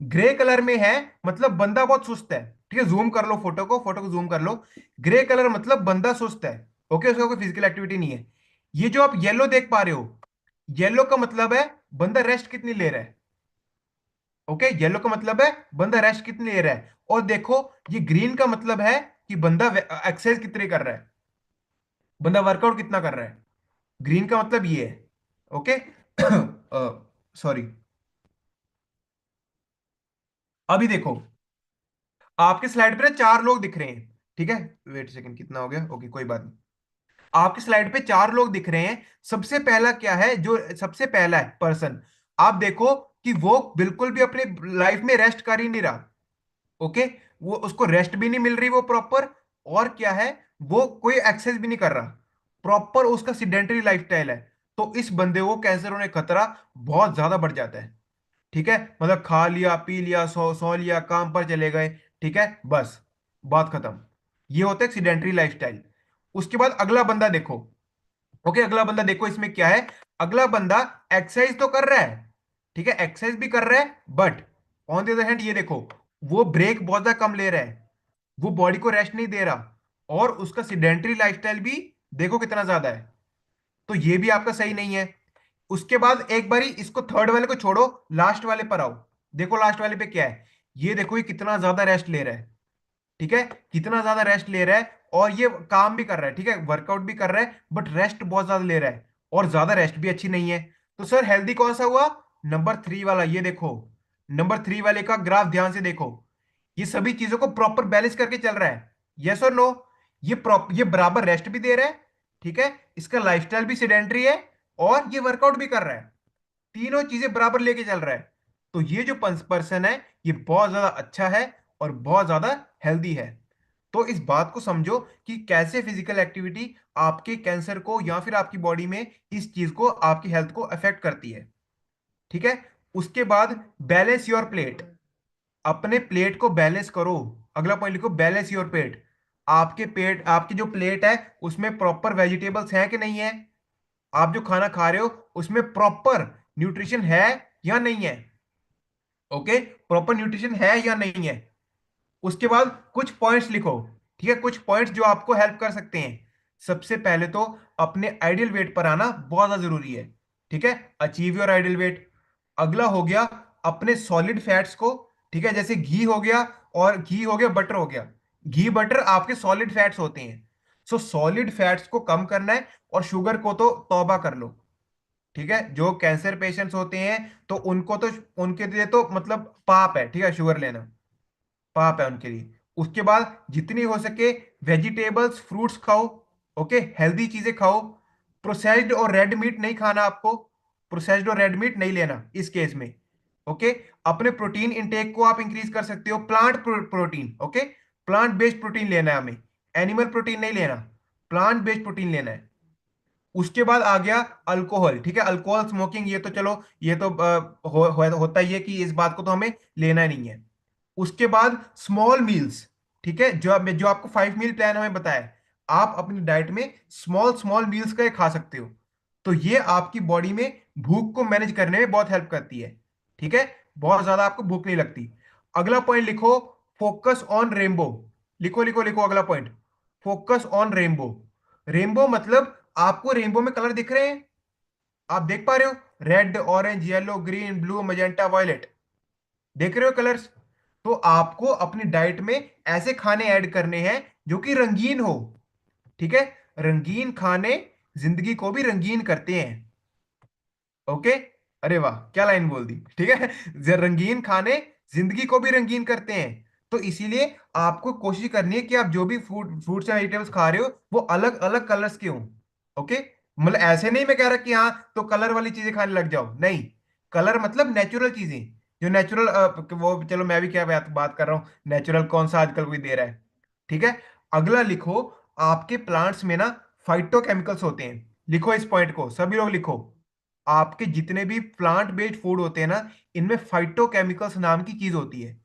Speaker 1: ग्रे कलर में है मतलब बंदा बहुत सुस्त है। ठीक है, जूम कर लो फोटो को, फोटो को जूम कर लो। ग्रे कलर मतलब बंदा सुस्त है। ओके, उसका कोई फिजिकल एक्टिविटी नहीं है। ये जो आप येलो देख पा रहे हो, येलो का मतलब है बंदा रेस्ट कितनी ले रहा है। ओके, येलो का मतलब है बंदा रेस्ट कितनी ले रहा है। और देखो, ये ग्रीन का मतलब है कि बंदा एक्सरसाइज कितनी कर रहा है, बंदा वर्कआउट कितना कर रहा है। ग्रीन का मतलब ये है। ओके, सॉरी, अभी देखो, आपके स्लाइड पे ना चार लोग दिख रहे हैं। ठीक है, वेट सेकंड, कितना हो गया, ओके कोई बात नहीं। आपके स्लाइड पे चार लोग दिख रहे हैं। सबसे पहला क्या है, जो सबसे पहला है पर्सन, आप देखो कि वो बिल्कुल भी अपने लाइफ में रेस्ट कर ही नहीं रहा। ओके, वो उसको रेस्ट भी नहीं मिल रही वो प्रॉपर, और क्या है, वो कोई एक्सरसाइज भी नहीं कर रहा प्रॉपर, उसका सिडेंटरी लाइफस्टाइल है। तो इस बंदे को कैंसर होने का खतरा बहुत ज्यादा बढ़ जाता है। ठीक है, मतलब खा लिया पी लिया सो सो लिया काम पर चले गए, ठीक है, बस बात खत्म। ये होता है एक्सीडेंटरी लाइफस्टाइल। उसके बाद अगला बंदा देखो। ओके, अगला बंदा देखो, इसमें क्या है, अगला बंदा एक्सरसाइज तो कर रहा है, ठीक है, एक्सरसाइज भी कर रहा है, but on the other hand ये देखो, वो ब्रेक बहुत ज्यादा कम ले रहा है, वो बॉडी को रेस्ट नहीं दे रहा, और उसका सिडेंटरी लाइफस्टाइल भी देखो कितना ज्यादा है। तो ये भी आपका सही नहीं है। उसके बाद एक बारी इसको थर्ड वाले को छोड़ो, लास्ट वाले पर आओ। देखो लास्ट वाले पे क्या है, ये देखो ये कितना ज्यादा रेस्ट ले रहा है। ठीक है, कितना ज्यादा रेस्ट ले रहा है, और ये काम भी कर रहा है, ठीक है, वर्कआउट भी कर रहा है, बट रेस्ट बहुत ज्यादा ले रहा है, और ज्यादा रेस्ट भी अच्छी नहीं है। तो सर हेल्दी कौन सा हुआ, नंबर थ्री वाला, ये देखो, नंबर थ्री वाले का ग्राफ ध्यान से देखो, ये सभी चीजों को प्रॉपर बैलेंस करके चल रहा है। यस और नो, ये बराबर रेस्ट भी दे रहा है, ठीक है, इसका लाइफस्टाइल भी सेडेंटरी है, और ये वर्कआउट भी कर रहा है, तीनों चीजें बराबर लेके चल रहा है। तो ये जो पर्सन है, ये बहुत ज्यादा अच्छा है और बहुत ज्यादा हेल्दी है। तो इस बात को समझो कि कैसे फिजिकल एक्टिविटी आपके कैंसर को या फिर आपकी बॉडी में इस चीज को, आपकी हेल्थ को अफेक्ट करती है। ठीक है, उसके बाद बैलेंस योर प्लेट, अपने प्लेट को बैलेंस करो। अगला पॉइंट लिखो, बैलेंस योर पेट। आपके पेट, आपकी जो प्लेट है उसमें प्रॉपर वेजिटेबल्स हैं कि नहीं है, आप जो खाना खा रहे हो उसमें प्रॉपर न्यूट्रिशन है या नहीं है। ओके, प्रॉपर न्यूट्रिशन है या नहीं है। उसके बाद कुछ पॉइंट्स लिखो, ठीक है, कुछ पॉइंट्स जो आपको हेल्प कर सकते हैं। सबसे पहले तो अपने आइडियल वेट पर आना बहुत ज्यादा जरूरी है। ठीक है, अचीव योर आइडियल वेट। अगला हो गया अपने सॉलिड फैट्स को, ठीक है, जैसे घी हो गया, और घी हो गया, बटर हो गया। घी बटर आपके सॉलिड फैट्स होते हैं। सो सॉलिड फैट्स को कम करना है, और शुगर को तो तौबा कर लो। ठीक है, जो कैंसर पेशेंट्स होते हैं तो उनको तो, उनके लिए तो मतलब पाप है, ठीक है, शुगर लेना पाप है उनके लिए। उसके बाद जितनी हो सके वेजिटेबल्स फ्रूट्स खाओ। ओके, हेल्दी चीजें खाओ। प्रोसेस्ड और रेड मीट नहीं खाना आपको, प्रोसेस्ड और रेड मीट नहीं लेना इस केस में। ओके, अपने प्रोटीन इंटेक को आप इंक्रीज कर सकते हो, plant protein. Okay, plant based protein लेना है हमें, एनिमल प्रोटीन नहीं लेना, प्लांट बेस्ड प्रोटीन लेना है। उसके बाद आ गया अल्कोहल, ठीक है, अल्कोहल स्मोकिंग, ये तो चलो, ये तो होता ही है कि इस बात को तो हमें लेना नहीं है। उसके बाद स्मॉल मील्स, ठीक है, जो आपको 5 मील प्लान हमें बताया है, आप अपनी डाइट में स्मॉल स्मॉल मील्स का ये खा सकते हो। तो ये आपकी बॉडी में भूख को मैनेज करने में बहुत हेल्प करती है, ठीक है, बहुत ज्यादा आपको भूख नहीं लगती। अगला पॉइंट लिखो, फोकस ऑन रेनबो। लिखो लिखो लिखो अगला point, focus on rainbow. Rainbow मतलब आपको रेनबो में कलर दिख रहे हैं, आप देख पा रहे हो, red, orange, yellow, green, blue, magenta, violet, देख रहे हो कलर्स। तो आपको अपनी डाइट में ऐसे खाने ऐड करने हैं जो कि रंगीन हो, ठीक है, रंगीन खाने जिंदगी को भी रंगीन करते हैं। ओके, अरे वाह क्या लाइन बोल दी, ठीक है, रंगीन खाने जिंदगी को भी रंगीन करते हैं। तो इसीलिए आपको कोशिश करनी है कि आप जो भी फ्रूट्स एंड वेजिटेबल्स खा रहे हो वो अलग अलग कलर्स के हों। ओके, मतलब ऐसे नहीं मैं कह रहा कि हाँ तो कलर वाली चीजें खाने लग जाओ, नहीं, कलर मतलब नेचुरल चीजें, जो नेचुरल, वो चलो मैं भी क्या बात कर रहा हूँ, नेचुरल कौन सा आजकल कोई दे रहा है, ठीक है। अगला लिखो, आपके प्लांट्स में ना फाइटोकेमिकल्स होते हैं। लिखो इस पॉइंट को, सभी लोग लिखो, आपके जितने भी प्लांट बेस्ड फूड होते हैं ना, इनमें फाइटोकेमिकल्स नाम की चीज होती है।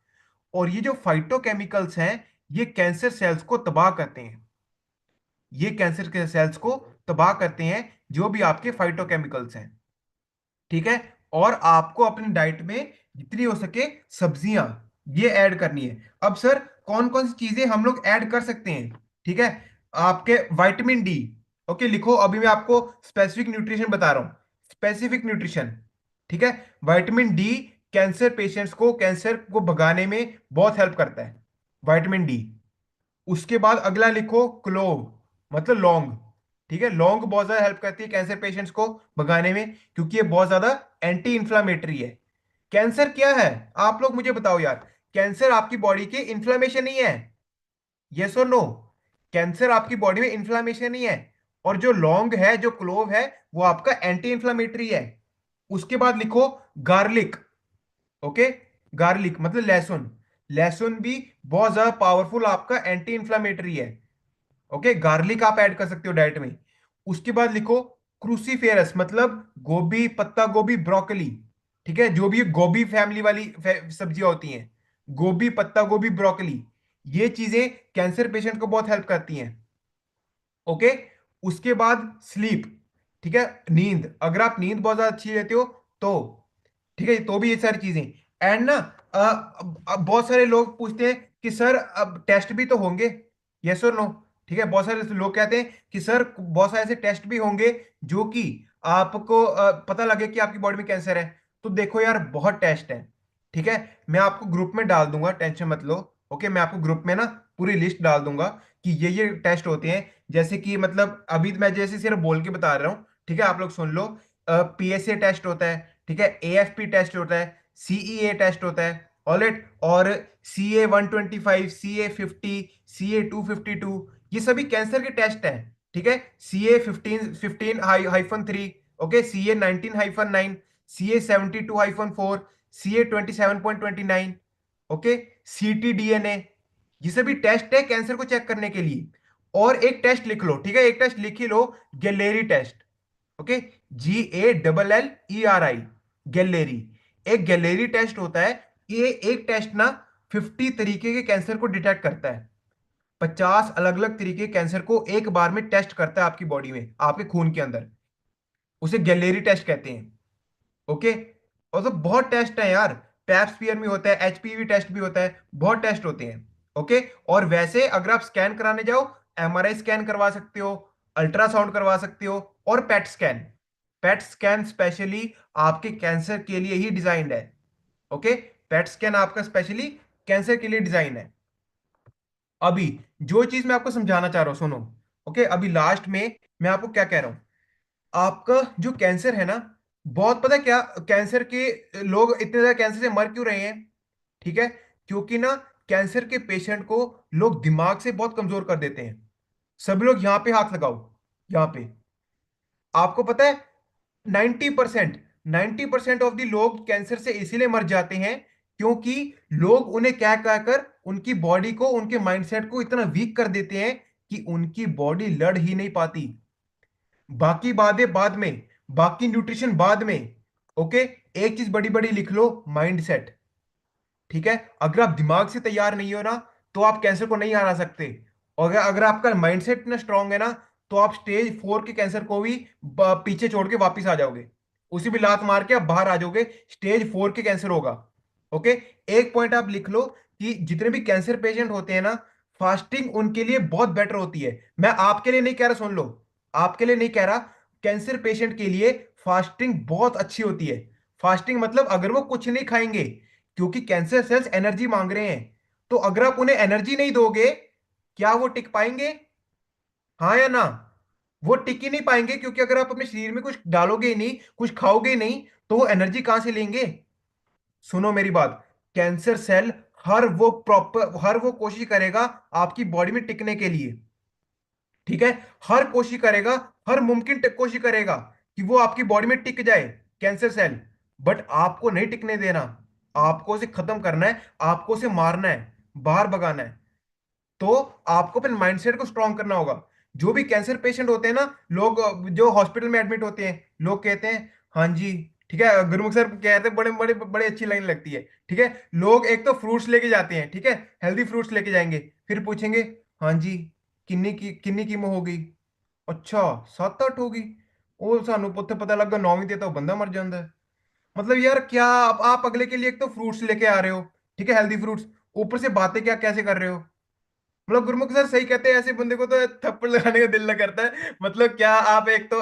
Speaker 1: और ये जो फाइटोकेमिकल्स हैं, ये कैंसर सेल्स को तबाह करते हैं, ये कैंसर के सेल्स को तबाह करते हैं, जो भी आपके फाइटोकेमिकल्स हैं, ठीक है। और आपको अपनी डाइट में जितनी हो सके सब्जियां ये ऐड करनी है। अब सर कौन कौन सी चीजें हम लोग ऐड कर सकते हैं, ठीक है, आपके विटामिन डी। ओके लिखो, अभी मैं आपको स्पेसिफिक न्यूट्रिशन बता रहा हूं, स्पेसिफिक न्यूट्रिशन, ठीक है। विटामिन डी कैंसर पेशेंट्स को कैंसर को भगाने में बहुत हेल्प करता है, विटामिन डी। उसके बाद अगला लिखो क्लोव, मतलब लौंग, ठीक है, लौंग बहुत ज्यादा हेल्प करती है कैंसर पेशेंट्स को भगाने में, क्योंकि ये बहुत ज्यादा एंटी इंफ्लामेटरी है। कैंसर क्या है, आप लोग मुझे बताओ यार, कैंसर आपकी बॉडी की इंफ्लामेशन नहीं है, यस और नो, कैंसर आपकी बॉडी में इंफ्लामेशन नहीं है। और जो लौंग है, जो क्लोव है, वो आपका एंटी इंफ्लामेटरी है। उसके बाद लिखो गार्लिक, ओके, गार्लिक मतलब लहसुन, लहसुन भी बहुत ज्यादा पावरफुल आपका एंटी इंफ्लामेटरी है। ओके, गार्लिक आप ऐड कर सकते हो डाइट में। उसके बाद लिखो क्रूसीफेरस, मतलब गोभी, पत्ता गोभी, ब्रोकली, ठीक है, जो भी गोभी फैमिली वाली सब्जियां होती हैं, गोभी, पत्ता गोभी, ब्रोकली, ये चीजें कैंसर पेशेंट को बहुत हेल्प करती हैं। ओके, उसके बाद स्लीप, ठीक है, नींद, अगर आप नींद बहुत ज्यादा अच्छी लेते हो तो, ठीक है, तो भी ये सारी चीजें। एंड ना अब बहुत सारे लोग पूछते हैं कि सर अब टेस्ट भी तो होंगे, यस और नो, ठीक है, बहुत सारे लोग कहते हैं कि सर बहुत सारे ऐसे टेस्ट भी होंगे जो कि आपको पता लगे कि आपकी बॉडी में कैंसर है। तो देखो यार, बहुत टेस्ट है, ठीक है, मैं आपको ग्रुप में डाल दूंगा, टेंशन मत लो। ओके, मैं आपको ग्रुप में ना पूरी लिस्ट डाल दूंगा कि ये टेस्ट होते हैं, जैसे कि मतलब अभी मैं जैसे सिर्फ बोल के बता रहा हूँ, ठीक है, आप लोग सुन लो। पीएसए टेस्ट होता है, ठीक है, एएफपी टेस्ट होता है, सीईए टेस्ट होता है, ऑलराइट, और CA 125, CA 50, CA 252, ये सभी कैंसर के टेस्ट हैं, ठीक है। CA 15 15-3, okay, CA 19-9, CA 72-4, CA 27.29, okay, CTDNA, ये सभी टेस्ट है कैंसर को चेक करने के लिए। और एक टेस्ट लिख लो, ठीक है, एक टेस्ट लिख ही लो, Galleri test, okay, GALLERI, Galleri, एक गैलेरी टेस्ट होता है। ये एक टेस्ट ना 50 तरीके के कैंसर को डिटेक्ट करता है, 50 अलग अलग तरीके के कैंसर को एक बार में टेस्ट करता है आपकी बॉडी में, आपके खून के अंदर, उसे गैलेरी टेस्ट कहते हैं। ओके, और तो बहुत टेस्ट है यार, पैप स्मीयर भी होता है, HPV टेस्ट भी होता है, बहुत टेस्ट होते हैं। ओके, और वैसे अगर आप स्कैन कराने जाओ, MRI स्कैन करवा सकते हो, अल्ट्रासाउंड करवा सकते हो, और PET scan, PET scan specially आपके कैंसर के लिए ही डिजाइंड है। ओके, पेट स्कैन आपका स्पेशली कैंसर के लिए डिजाइन है। अभी जो चीज मैं आपको समझाना चाह रहा हूं, सुनो। ओके, अभी लास्ट में मैं आपको क्या कह रहा हूं, आपका जो कैंसर है ना, बहुत पता है क्या, कैंसर के लोग इतने ज्यादा कैंसर से मर क्यों रहे हैं, ठीक है, क्योंकि ना कैंसर के पेशेंट को लोग दिमाग से बहुत कमजोर कर देते हैं। सभी लोग यहां पे हाथ लगाओ, यहां पे, आपको पता है 90%, 90% ऑफ द लोग कैंसर से इसीलिए मर जाते हैं क्योंकि लोग उन्हें क्या कहकर उनकी बॉडी को, उनके माइंडसेट को इतना वीक कर देते हैं कि उनकी बॉडी लड़ ही नहीं पाती। बाकी बातें बाद में, बाकी न्यूट्रिशन बाद में। ओके, एक चीज बड़ी बड़ी लिख लो, माइंड सेट। ठीक है, अगर आप दिमाग से तैयार नहीं हो ना, तो आप कैंसर को नहीं हरा सकते। और अगर अगर आपका माइंडसेट इतना स्ट्रांग है ना, तो आप स्टेज 4 के कैंसर को भी पीछे छोड़ के वापिस आ जाओगे। उसी भी लात मार के आप बाहर आ जाओगे, स्टेज 4 के कैंसर होगा। ओके, एक पॉइंट आप लिख लो कि जितने भी कैंसर पेशेंट होते हैं ना, फास्टिंग उनके लिए बहुत बेटर होती है। मैं आपके लिए नहीं कह रहा, सुन लो, आपके लिए नहीं कह रहा, कैंसर पेशेंट के लिए फास्टिंग बहुत अच्छी होती है। फास्टिंग मतलब अगर वो कुछ नहीं खाएंगे, क्योंकि कैंसर सेल्स एनर्जी मांग रहे हैं, तो अगर आप उन्हें एनर्जी नहीं दोगे, क्या वो टिक पाएंगे? हाँ या ना? वो टिक ही नहीं पाएंगे, क्योंकि अगर आप अपने शरीर में कुछ डालोगे ही नहीं, कुछ खाओगे ही नहीं, तो वो एनर्जी कहां से लेंगे? सुनो मेरी बात, कैंसर सेल हर वो कोशिश करेगा आपकी बॉडी में टिकने के लिए। ठीक है, हर कोशिश करेगा, हर मुमकिन कोशिश करेगा कि वो आपकी बॉडी में टिक जाए, कैंसर सेल। बट आपको नहीं टिकने देना, आपको उसे खत्म करना है, आपको उसे मारना है, बाहर भगाना है। तो आपको अपने माइंडसेट को स्ट्रांग करना होगा। जो भी कैंसर पेशेंट होते हैं ना, लोग जो हॉस्पिटल में एडमिट होते हैं, लोग कहते हैं हाँ जी, ठीक है, गुरमुख सर कहते हैं, बड़े बड़े बड़े अच्छी लाइन लगती है। ठीक है, लोग एक तो फ्रूट्स लेके जाते हैं, ठीक है, हेल्दी फ्रूट्स लेके जाएंगे, फिर पूछेंगे हाँ जी, किन्नी कीमो होगी? अच्छा, 7-8 होगी। ਉਹ ਸਾਨੂੰ ਉੱਥੇ पता लगा 9वीं ਤੇ तो बंदा मर जाता है। मतलब यार क्या आप अगले के लिए एक तो फ्रूट्स लेके आ रहे हो, ठीक है, हेल्दी फ्रूट्स, ऊपर से बातें क्या कैसे कर रहे हो? मतलब गुरमुख सर सही कहते हैं, ऐसे बंदे को तो थप्पड़ लगाने का दिल न करता है। मतलब क्या आप एक तो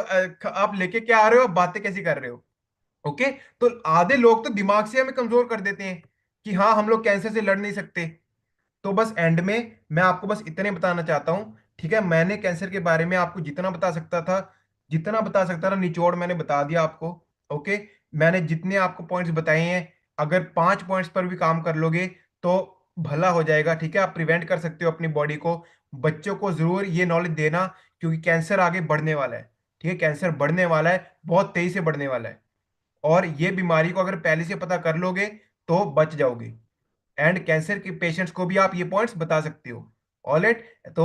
Speaker 1: आप लेके क्या आ रहे हो, बातें कैसी कर रहे हो? ओके, तो आधे लोग तो दिमाग से हमें कमजोर कर देते हैं कि हाँ हम लोग कैंसर से लड़ नहीं सकते। तो बस एंड में मैं आपको बस इतने बताना चाहता हूँ, ठीक है, मैंने कैंसर के बारे में आपको जितना बता सकता था, जितना बता सकता था निचोड़ मैंने बता दिया आपको। ओके, मैंने जितने आपको पॉइंट्स बताए हैं, अगर 5 पॉइंट्स पर भी काम कर लोगे तो भला हो जाएगा। ठीक है, आप प्रिवेंट कर सकते हो अपनी बॉडी को। बच्चों को जरूर ये नॉलेज देना, क्योंकि कैंसर आगे बढ़ने वाला है। ठीक है, कैंसर बढ़ने वाला है, बहुत तेजी से बढ़ने वाला है। और ये बीमारी को अगर पहले से पता कर लोगे तो बच जाओगे। एंड कैंसर के पेशेंट्स को भी आप ये पॉइंट्स बता सकते हो। ऑलराइट, तो